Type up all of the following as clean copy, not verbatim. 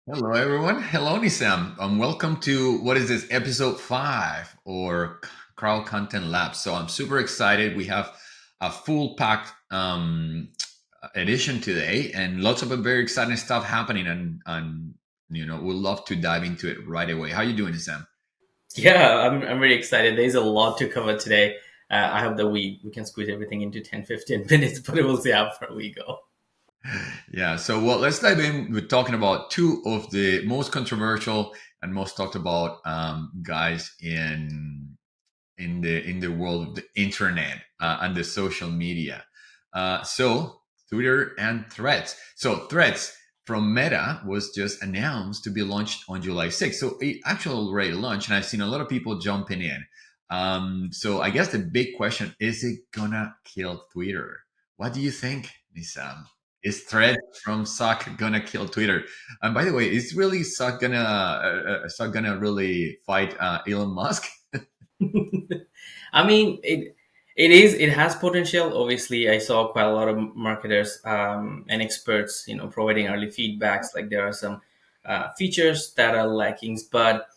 Hello, everyone. Hello, Nisam. Welcome to what is this, episode 5 or Crowd Content Lab. So I'm super excited. We have a full packed edition today and lots of very exciting stuff happening. And we'd love to dive into it right away. How you doing, Nisam? Yeah, I'm really excited. There's a lot to cover today. I hope that we can squeeze everything into 10-15 minutes, but we'll see how far we go. Yeah. So, well, let's dive in. We're talking about two of the most controversial and most talked about guys in the world of the internet and the social media. So Twitter and Threads. So Threads from Meta was just announced to be launched on July 6th. So it actually already launched, and I've seen a lot of people jumping in. So I guess the big question is: it gonna kill Twitter? What do you think, Nisam? Is Threads from Zuck gonna kill Twitter? And by the way, is really Zuck gonna really fight Elon Musk? I mean, it has potential. Obviously, I saw quite a lot of marketers and experts, providing early feedbacks. Like there are some features that are lacking, but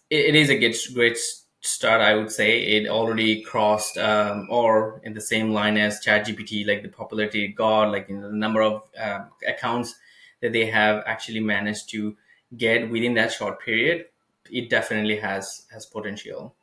it is a great start. I would say it already crossed or in the same line as ChatGPT, like the popularity it got, like the number of accounts that they have actually managed to get within that short period. It definitely has potential.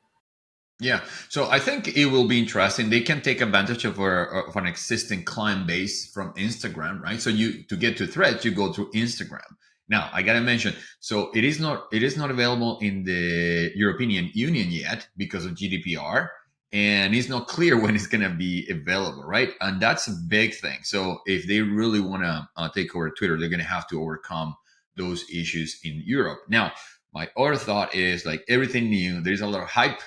Yeah, so I think it will be interesting. They can take advantage of an existing client base from Instagram, right? So you to get to Threads, you go through Instagram. Now, I gotta mention, so it is not available in the European Union yet because of GDPR, and it's not clear when it's gonna be available, right? And that's a big thing. So if they really want to take over Twitter, they're gonna have to overcome those issues in Europe. Now, my other thought is like everything new. There's a lot of hype,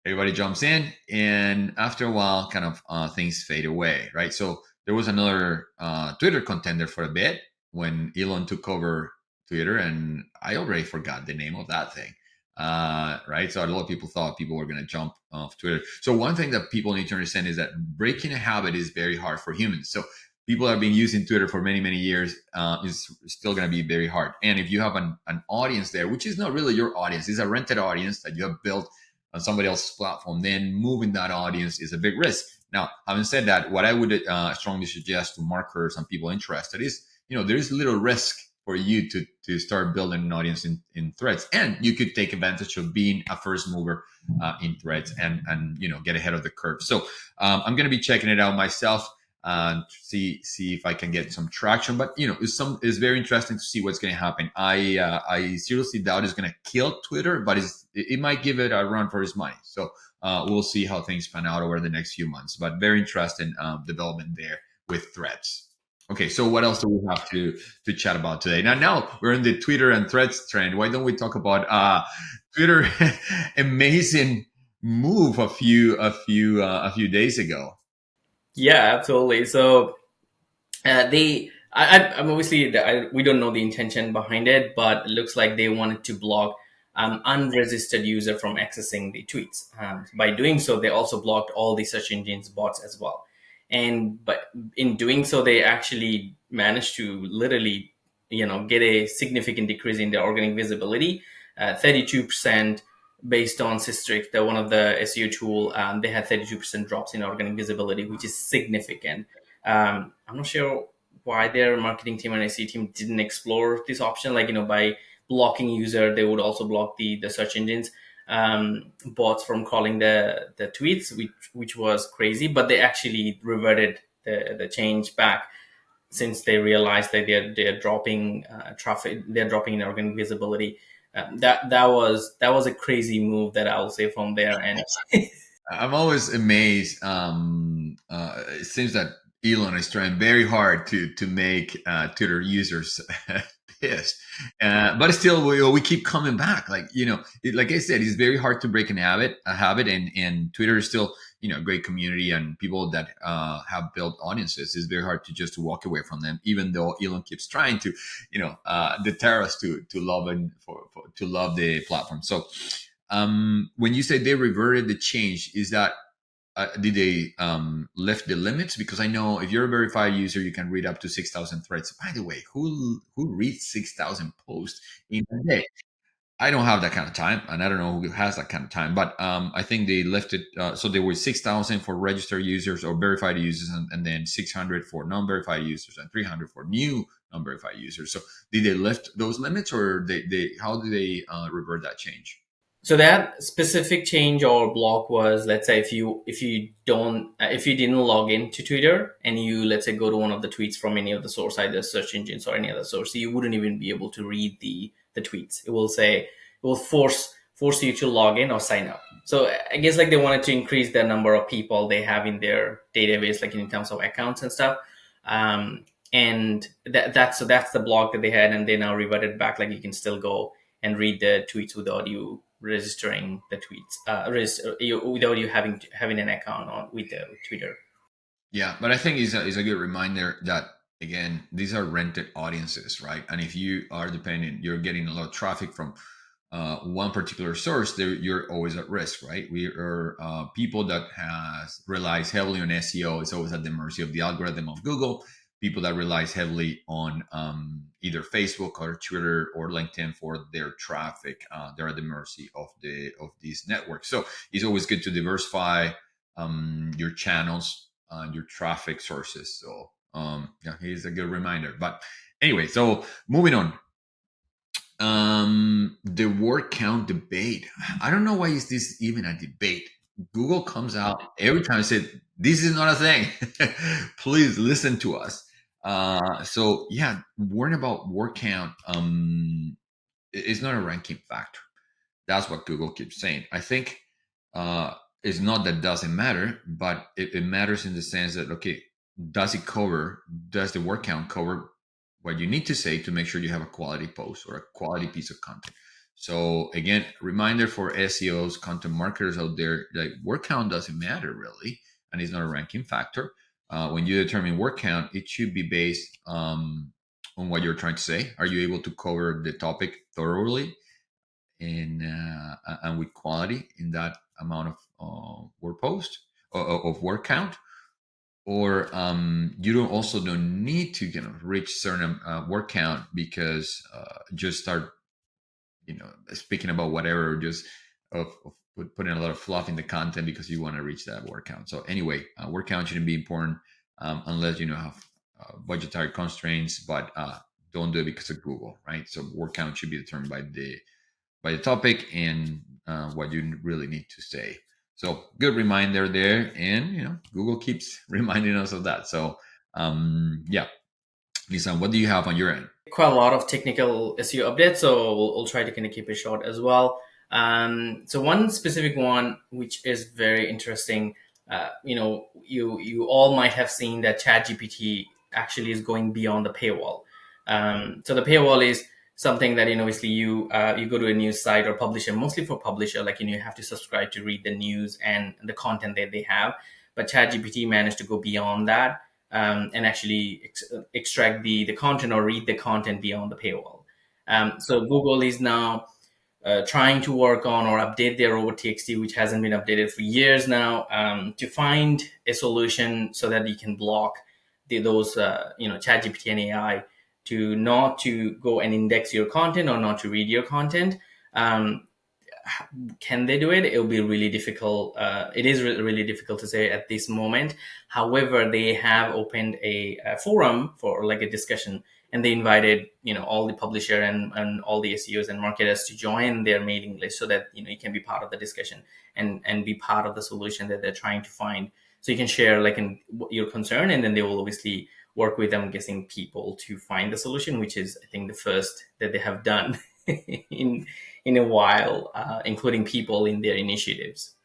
everybody jumps in, and after a while kind of things fade away, right? So there was another Twitter contender for a bit when Elon took over Twitter, and I already forgot the name of that thing, right? So a lot of people thought people were going to jump off Twitter. So one thing that people need to understand is that breaking a habit is very hard for humans. So people have been using Twitter for many, many years. Is still going to be very hard. And if you have an audience there, which is not really your audience, it's a rented audience that you have built on somebody else's platform, then moving that audience is a big risk. Now, having said that, what I would strongly suggest to marketers and people interested is, there is little risk for you to start building an audience in Threads, and you could take advantage of being a first mover in Threads and get ahead of the curve. So I'm going to be checking it out myself and see if I can get some traction. But it's very interesting to see what's going to happen. I seriously doubt it's going to kill Twitter, but it might give it a run for its money. So we'll see how things pan out over the next few months. But very interesting development there with Threads. Okay, so what else do we have to chat about today? Now we're in the Twitter and Threads trend. Why don't we talk about Twitter amazing move a few days ago? Yeah, absolutely. So I'm obviously we don't know the intention behind it, but it looks like they wanted to block unregistered user from accessing the tweets. By doing so, they also blocked all the search engines bots as well. And but in doing so, they actually managed to literally, get a significant decrease in their organic visibility, 32%. Based on Systrix, the one of the SEO tool, they had 32% drops in organic visibility, which is significant. I'm not sure why their marketing team and SEO team didn't explore this option. Like, by blocking user, they would also block the search engines bots from crawling the tweets, which was crazy. But they actually reverted the change back since they realized that they're dropping traffic, they're dropping in organic visibility. That was a crazy move that I'll say from there. And I'm always amazed. It seems that Elon is trying very hard to make Twitter users pissed, but still we keep coming back. Like like I said, it's very hard to break a habit, and Twitter is still a great community and people that have built audiences. It's very hard to just walk away from them, even though Elon keeps trying to deter us to love and to love the platform. So when you say they reverted the change, is that did they lift the limits? Because I know if you're a verified user, you can read up to 6,000 threads. By the way, who reads 6,000 posts in a day? I don't have that kind of time, and I don't know who has that kind of time. But I think they lifted, so there were 6,000 for registered users or verified users, and then 600 for non-verified users, and 300 for new non-verified users. So did they lift those limits, or they how did they revert that change? So that specific change or block was, let's say, if you didn't log into Twitter and you, let's say, go to one of the tweets from any of the source, either search engines or any other source, you wouldn't even be able to read the tweets. It will say, it will force you to log in or sign up. So I guess like they wanted to increase the number of people they have in their database, like in terms of accounts and stuff. And that's the block that they had, and they now reverted back. Like you can still go and read the tweets without you registering the tweets, without you having an account on with the Twitter. Yeah, but I think it's a good reminder that again, these are rented audiences, right? And if you are dependent, you're getting a lot of traffic from one particular source, there you're always at risk, right? We are people that has relies heavily on SEO. It's always at the mercy of the algorithm of Google. People that relies heavily on either Facebook or Twitter or LinkedIn for their traffic, they're at the mercy of these networks. So it's always good to diversify your channels, your traffic sources. So yeah, here's a good reminder. But anyway, so moving on. The word count debate. I don't know why is this even a debate. Google comes out every time and said this is not a thing. Please listen to us. So yeah, worrying about word count is not a ranking factor. That's what Google keeps saying. I think it's not that it doesn't matter, but it matters in the sense that okay, does the word count cover what you need to say to make sure you have a quality post or a quality piece of content? So again, reminder for SEOs, content marketers out there, like word count doesn't matter really, and it's not a ranking factor. When you determine word count, it should be based on what you're trying to say. Are you able to cover the topic thoroughly and with quality in that amount of word post of word count? Or you don't need to reach certain word count because just start speaking about whatever, just of putting a lot of fluff in the content because you want to reach that word count. So anyway, word count shouldn't be important unless have budgetary constraints, but don't do it because of Google, right? So word count should be determined by the topic and what you really need to say. So good reminder there, and Google keeps reminding us of that. So yeah, Lisa, what do you have on your end? Quite a lot of technical SEO updates, so we'll try to kind of keep it short as well. So one specific one, which is very interesting, you all might have seen that ChatGPT actually is going beyond the paywall. So the paywall is something that obviously you go to a news site or publisher, mostly for publisher, like you have to subscribe to read the news and the content that they have. But ChatGPT managed to go beyond that and actually extract the content or read the content beyond the paywall. So Google is now trying to work on or update their over.txt, which hasn't been updated for years now, to find a solution so that you can block those ChatGPT and AI to not to go and index your content or not to read your content. Can they do it? It'll be really difficult. It is really difficult to say at this moment. However, they have opened a forum for like a discussion, and they invited all the publisher and all the SEOs and marketers to join their mailing list so that you can be part of the discussion and be part of the solution that they're trying to find. So you can share like your concern, and then they will obviously work with, I'm guessing, people to find the solution, which is I think the first that they have done in a while, including people in their initiatives.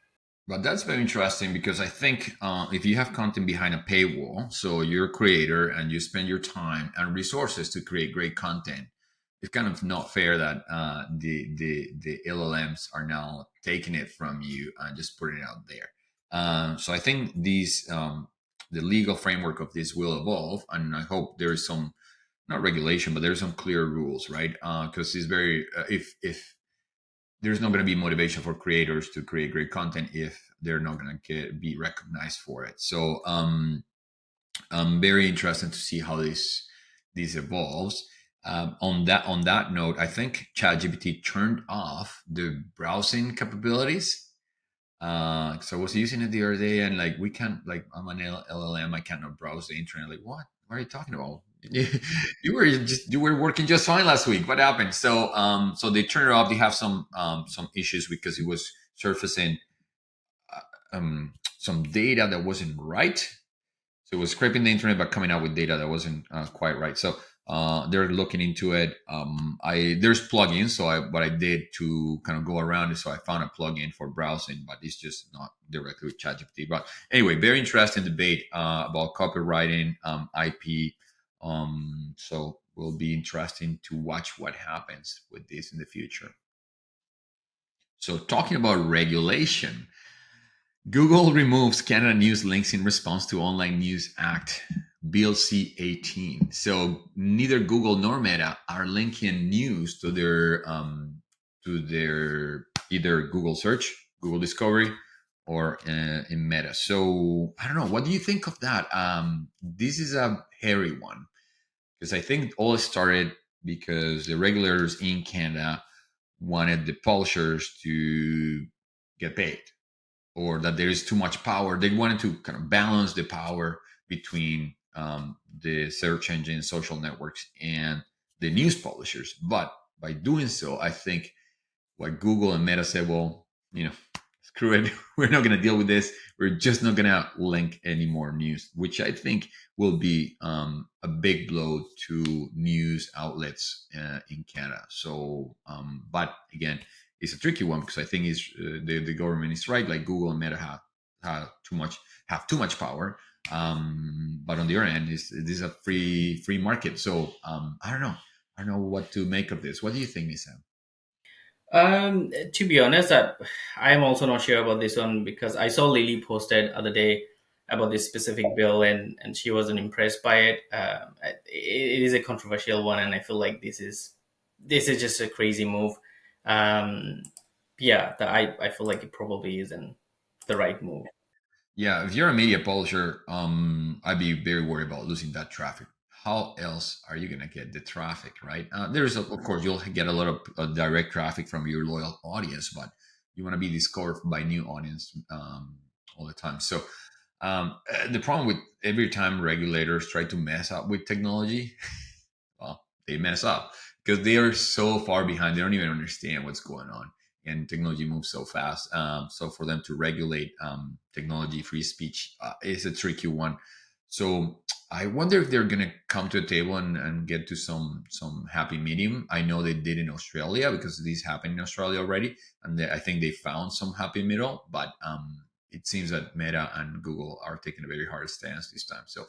But that's very interesting because I think if you have content behind a paywall, so you're a creator and you spend your time and resources to create great content, it's kind of not fair that the LLMs are now taking it from you and just putting it out there. So I think the legal framework of this will evolve, and I hope there is some not regulation, but there's some clear rules, right? Because it's very if there's not going to be motivation for creators to create great content if they're not going to be recognized for it. So I'm very interested to see how this evolves. On that note, I think ChatGPT turned off the browsing capabilities. So I was using it the other day, and like we can't, like I'm an LLM, I cannot browse the internet. Like, what are you talking about? You were working just fine last week. What happened? So they turned it off. They have some issues because it was surfacing some data that wasn't right. So it was scraping the internet, but coming out with data that wasn't quite right. So they're looking into it. There's plugins. So what I did to kind of go around it, so I found a plugin for browsing, but it's just not directly with ChatGPT. But anyway, very interesting debate about copywriting, IP. So will be interesting to watch what happens with this in the future. So talking about regulation, Google removes Canada News links in response to Online News Act Bill C-18. So neither Google nor Meta are linking news to their either Google search, Google Discovery, or in Meta. So I don't know. What do you think of that? This is a hairy one because I think all started because the regulators in Canada wanted the publishers to get paid, or that there is too much power. They wanted to kind of balance the power between the search engine, social networks, and the news publishers. But by doing so, I think what Google and Meta said, well, screw it. We're not going to deal with this. We're just not going to link any more news, which I think will be a big blow to news outlets in Canada. So, but again, it's a tricky one because I think the government is right. Like Google and Meta have too much power. But on the other end, this is a free market. So I don't know. I don't know what to make of this. What do you think, Nisam? To be honest, I'm also not sure about this one because I saw Lily posted other day about this specific bill, and she wasn't impressed by it. It is a controversial one, and I feel like this is just a crazy move. Um, yeah, I feel like it probably isn't the right move. Yeah, if you're a media publisher, I'd be very worried about losing that traffic. How else are you going to get the traffic, right? Of course, you'll get a lot of direct traffic from your loyal audience, but you want to be discovered by new audience all the time. So the problem with every time regulators try to mess up with technology, well, they mess up because they are so far behind. They don't even understand what's going on. And technology moves so fast. So for them to regulate technology, free speech is a tricky one. So I wonder if they're going to come to a table and get to some happy medium. I know they did in Australia because this happened in Australia already. And I think they found some happy middle. But it seems that Meta and Google are taking a very hard stance this time. So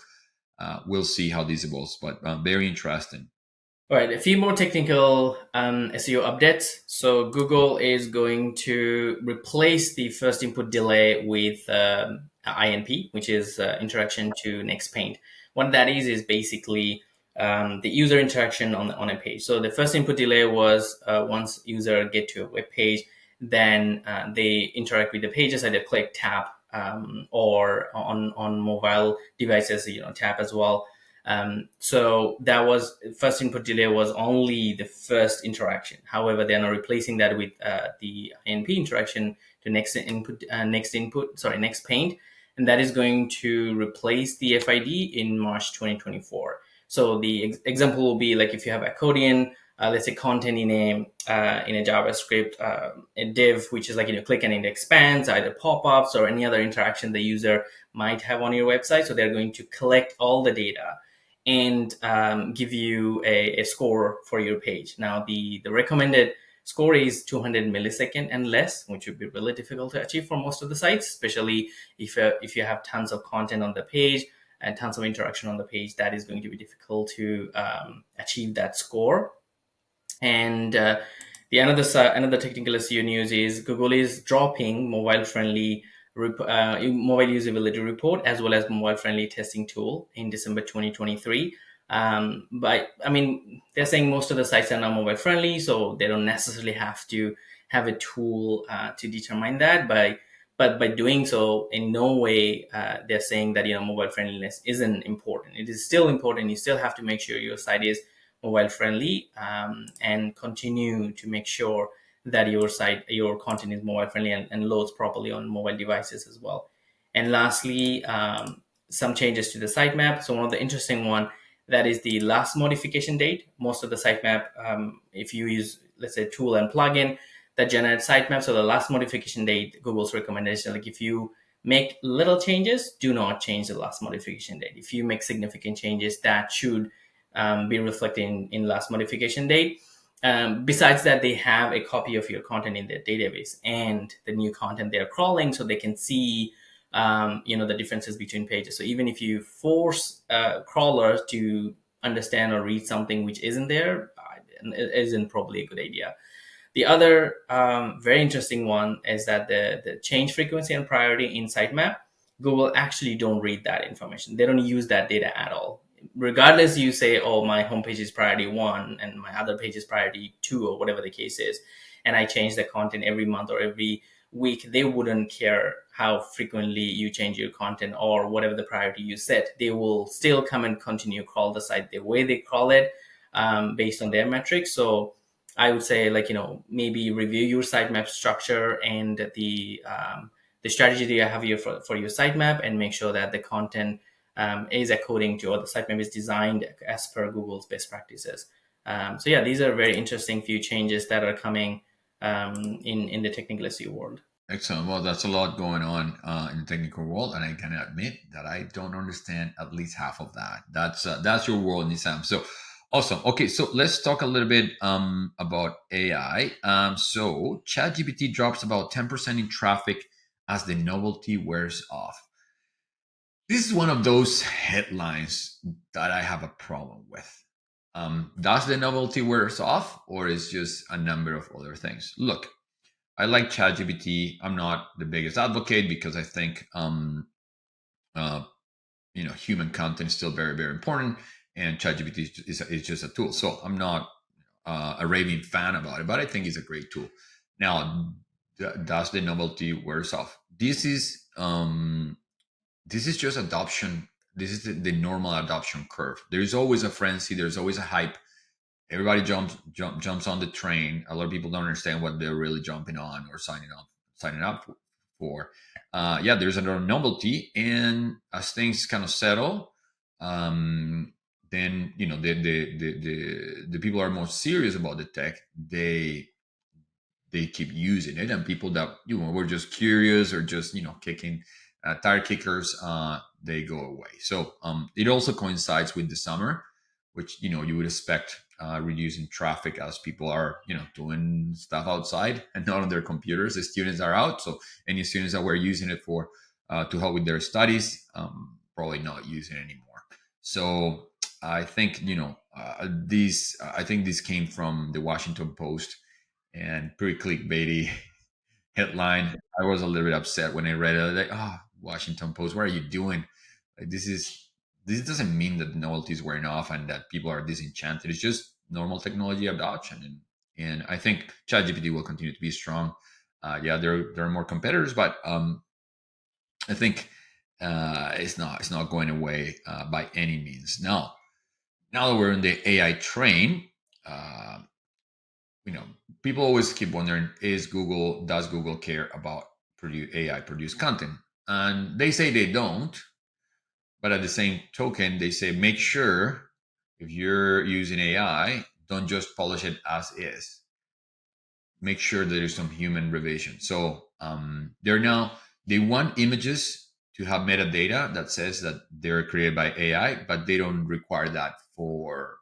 we'll see how this evolves. But very interesting. All right, a few more technical SEO updates. So Google is going to replace the first input delay with INP, which is interaction to next paint. What that is basically the user interaction on a page. So the first input delay was once user get to a web page, then they interact with the pages, either click, tap, or on mobile devices, tap as well. So that was first input delay was only the first interaction. However, they are now replacing that with the INP interaction to next paint, and that is going to replace the FID in March 2024. So the example will be like if you have accordion, let's say content in a JavaScript a div, which is like click and it expands, either pop-ups or any other interaction the user might have on your website. So they're going to collect all the data and give you a score for your page. Now, the recommended score is 200 millisecond and less, which would be really difficult to achieve for most of the sites, especially if you have tons of content on the page and tons of interaction on the page. That is going to be difficult to achieve that score. And the another technical SEO news is Google is dropping mobile-friendly mobile usability report as well as mobile-friendly testing tool in December 2023. But I mean, they're saying most of the sites are now mobile-friendly, so they don't necessarily have to have a tool to determine that. But by doing so, in no way they're saying that mobile friendliness isn't important. It is still important. You still have to make sure your site is mobile friendly, and continue to make sure that your content is mobile friendly and loads properly on mobile devices as well. And lastly, some changes to the sitemap. So one of the interesting one, that is the last modification date. Most of the sitemap, if you use, let's say, tool and plugin that generate sitemap, so the last modification date, Google's recommendation, like if you make little changes, do not change the last modification date. If you make significant changes, that should be reflected in last modification date. Besides that, they have a copy of your content in their database and the new content they're crawling, so they can see the differences between pages. So even if you force crawlers to understand or read something which isn't there, it isn't probably a good idea. The other very interesting one is that the change frequency and priority in sitemap, Google actually don't read that information. They don't use that data at all. Regardless, you say, oh, my homepage is priority 1 and my other page is priority 2, or whatever the case is, and I change the content every month or every week, they wouldn't care how frequently you change your content or whatever the priority you set. They will still come and continue crawl the site the way they crawl it, based on their metrics. So I would say, maybe review your sitemap structure and the strategy that you have here for your sitemap, and make sure that the content is according to, or the sitemap is designed as per Google's best practices. So yeah, these are very interesting few changes that are coming in the technical SEO world. Excellent. Well, that's a lot going on in the technical world, and I can admit that I don't understand at least half of that. That's your world, Nisam. So awesome. Okay, so let's talk a little bit about AI. So ChatGPT drops about 10% in traffic as the novelty wears off. This is one of those headlines that I have a problem with. Does the novelty wears off, or is just a number of other things? Look, I like ChatGPT. I'm not the biggest advocate because I think uh, human content is still very, very important, and ChatGPT is just a tool. So I'm not a raving fan about it, but I think it's a great tool. Now, does the novelty wears off? This is just adoption. This is the normal adoption curve. There's always a frenzy. There's always a hype. Everybody jumps on the train. A lot of people don't understand what they're really jumping on or signing up for. Yeah, there's another novelty, and as things kind of settle, then the people are more serious about the tech. They keep using it, and people that were just curious or just kicking tire kickers, they go away. So it also coincides with the summer, which you would expect reducing traffic as people are doing stuff outside and not on their computers. The students are out, so any students that were using it for to help with their studies, probably not using it anymore. So I think I think this came from the Washington Post, and pretty clickbaity headline. I was a little bit upset when I read it. I was like, oh, Washington Post, what are you doing? Like, this doesn't mean that the novelty is wearing off and that people are disenchanted. It's just normal technology adoption, and I think ChatGPT will continue to be strong. Yeah, there are more competitors, but I think it's not going away by any means. Now that we're in the AI train, uh, people always keep wondering, does Google care about AI produced content? And they say they don't, but at the same token, they say make sure if you're using AI, don't just polish it as is. Make sure that there's some human revision. So they want images to have metadata that says that they're created by AI, but they don't require that for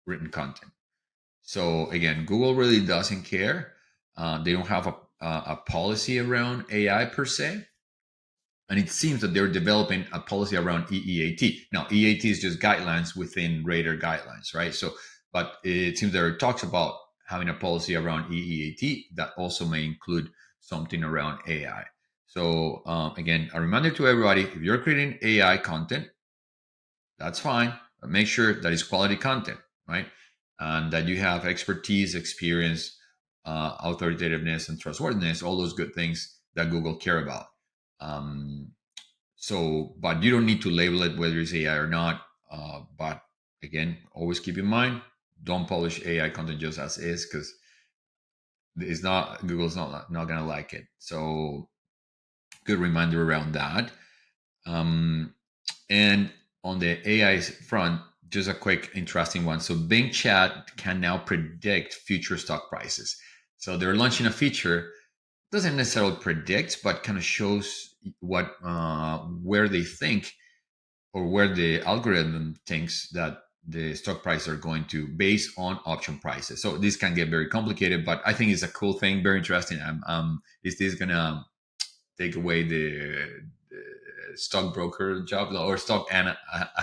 written content. So again, Google really doesn't care. They don't have a policy around AI per se. And it seems that they're developing a policy around EEAT. Now, EEAT is just guidelines within Radar guidelines, right? So, but it seems there are talks about having a policy around EEAT that also may include something around AI. So again, a reminder to everybody, if you're creating AI content, that's fine, but make sure that it's quality content, right? And that you have expertise, experience authoritativeness and trustworthiness, all those good things that Google care about. But you don't need to label it whether it's AI or not. But again, always keep in mind, don't publish AI content just as is, because it's not, Google's not gonna like it. So good reminder around that. And on the AI front, just a quick interesting one. So Bing Chat can now predict future stock prices. So they're launching a feature, doesn't necessarily predict, but kind of shows what where they think, or where the algorithm thinks that the stock prices are going to, based on option prices. So this can get very complicated, but I think it's a cool thing, very interesting. Is this gonna take away the stockbroker job or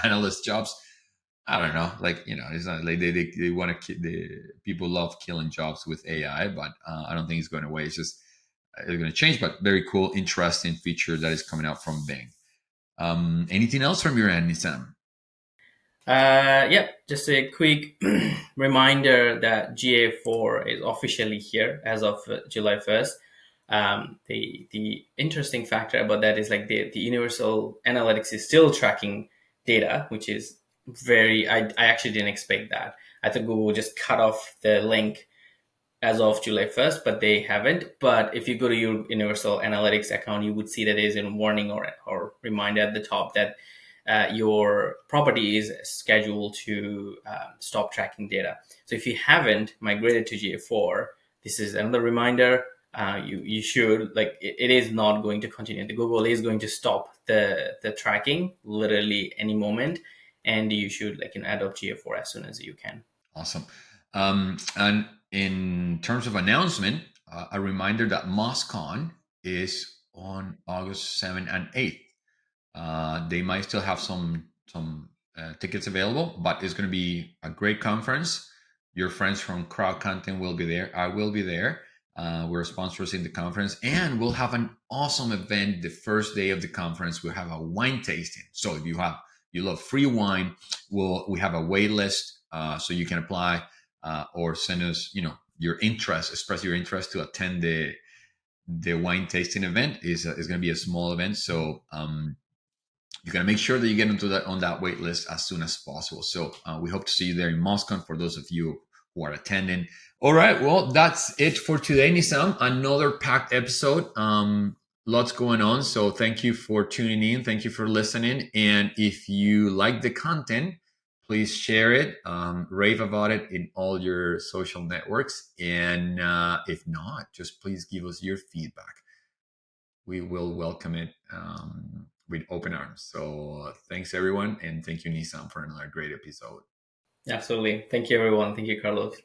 analyst jobs? I don't know. Like, it's not like they want to, the people love killing jobs with AI, but I don't think it's going away. It's just, it's going to change, but very cool, interesting feature that is coming out from Bing. Anything else from your end, Nisam? Yep, just a quick reminder that GA4 is officially here as of July 1st. The interesting factor about that is like the universal analytics is still tracking data, which is I actually didn't expect that. I thought Google would just cut off the link as of July 1st, but they haven't. But if you go to your Universal Analytics account, you would see that there's a warning or reminder at the top that your property is scheduled to stop tracking data. So if you haven't migrated to GA4, this is another reminder. You should, like, it is not going to continue. The Google is going to stop the tracking literally any moment, and you should adopt GA4 as soon as you can. Awesome. And in terms of announcement, a reminder that MozCon is on August 7th and 8th. They might still have some tickets available, but it's going to be a great conference. Your friends from Crowd Content will be there. I will be there. We're sponsors in the conference, and we'll have an awesome event the first day of the conference. We'll have a wine tasting. So if you love free wine, we have a wait list, so you can apply or send us your interest, express your interest to attend the wine tasting event. Is going to be a small event, so you got to make sure that you get on that wait list as soon as possible. So we hope to see you there in MozCon for those of you who are attending. All right, well, that's it for today, Nisam. Another packed episode. Lots going on. So thank you for tuning in. Thank you for listening. And if you like the content, please share it, rave about it in all your social networks. And if not, just please give us your feedback. We will welcome it with open arms. So thanks, everyone. And thank you, Nisam, for another great episode. Absolutely. Thank you, everyone. Thank you, Carlos.